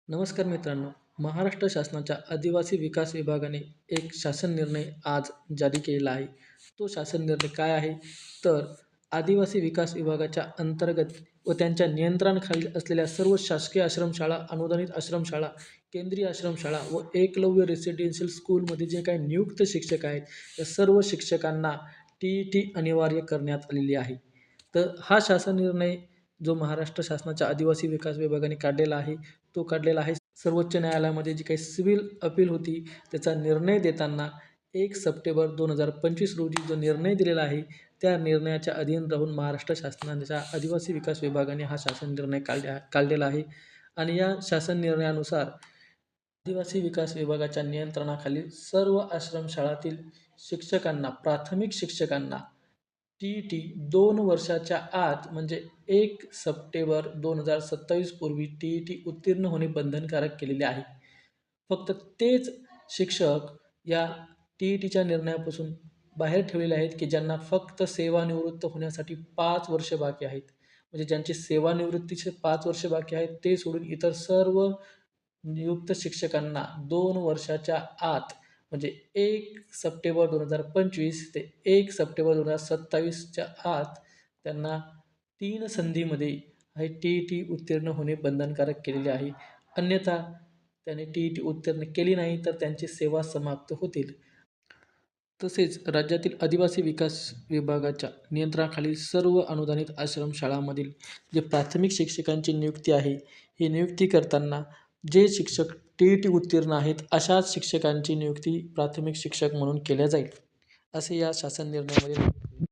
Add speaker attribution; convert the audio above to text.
Speaker 1: नमस्कार मित्रांनो. महाराष्ट्र शासनाच्या आदिवासी विकास विभागाने एक शासन निर्णय आज जारी केलेला आहे. तो शासन निर्णय काय आहे? तर आदिवासी विकास विभागाच्या अंतर्गत व त्यांच्या नियंत्रणाखाली असलेल्या सर्व शासकीय आश्रमशाळा, अनुदानित आश्रमशाळा, केंद्रीय आश्रमशाळा व एकलव्य रेसिडेन्शियल स्कूलमध्ये जे काही नियुक्त शिक्षक आहेत, त्या सर्व शिक्षकांना TET अनिवार्य करण्यात आलेली आहे. तर हा शासन निर्णय जो महाराष्ट्र शासनाच्या आदिवासी विकास विभागाने काढलेला आहे, तो काढलेला आहे सर्वोच्च न्यायालयामध्ये जी काही सिव्हिल अपील होती, त्याचा निर्णय देताना 1 सप्टेंबर 2025 रोजी जो निर्णय दिलेला आहे, त्या निर्णयाच्या अधीन राहून महाराष्ट्र शासनाच्या आदिवासी विकास विभागाने हा शासन निर्णय काढलेला आहे. आणि या शासन निर्णयानुसार आदिवासी विकास विभागाच्या नियंत्रणाखाली सर्व आश्रमशाळातील शिक्षकांना, प्राथमिक शिक्षकांना TET 2 वर्षाच्या आत म्हणजे 1 सप्टेंबर 2027 पूर्वी TET उत्तीर्ण होणे बंधनकारक केलेले आहे. फक्त तेच शिक्षक या TETच्या निर्णयापासून बाहेर ठेवलेले आहेत, की ज्यांना फक्त सेवानिवृत्त होण्यासाठी 5 वर्ष बाकी आहेत. म्हणजे ज्यांची सेवानिवृत्तीचे 5 वर्ष बाकी आहेत, ते सोडून इतर सर्व नियुक्त शिक्षकांना 2 वर्षाच्या आत म्हणजे 1 सप्टेंबर 2025 ते 1 सप्टेंबर 2027च्या आत त्यांना 3 संधीमध्ये हे TET उत्तीर्ण होणे बंधनकारक केलेले आहे. अन्यथा त्याने TET उत्तीर्ण केली नाही तर त्यांची सेवा समाप्त होतील. तसेच राज्यातील आदिवासी विकास विभागाच्या नियंत्रणाखालील सर्व अनुदानित आश्रमशाळांमधील जे प्राथमिक शिक्षकांची नियुक्ती आहे, ही नियुक्ती करताना जे शिक्षक TET उत्तीर्ण आहेत, अशाच शिक्षकांची नियुक्ती प्राथमिक शिक्षक म्हणून केल्या जाईल, असे या शासन निर्णयामध्ये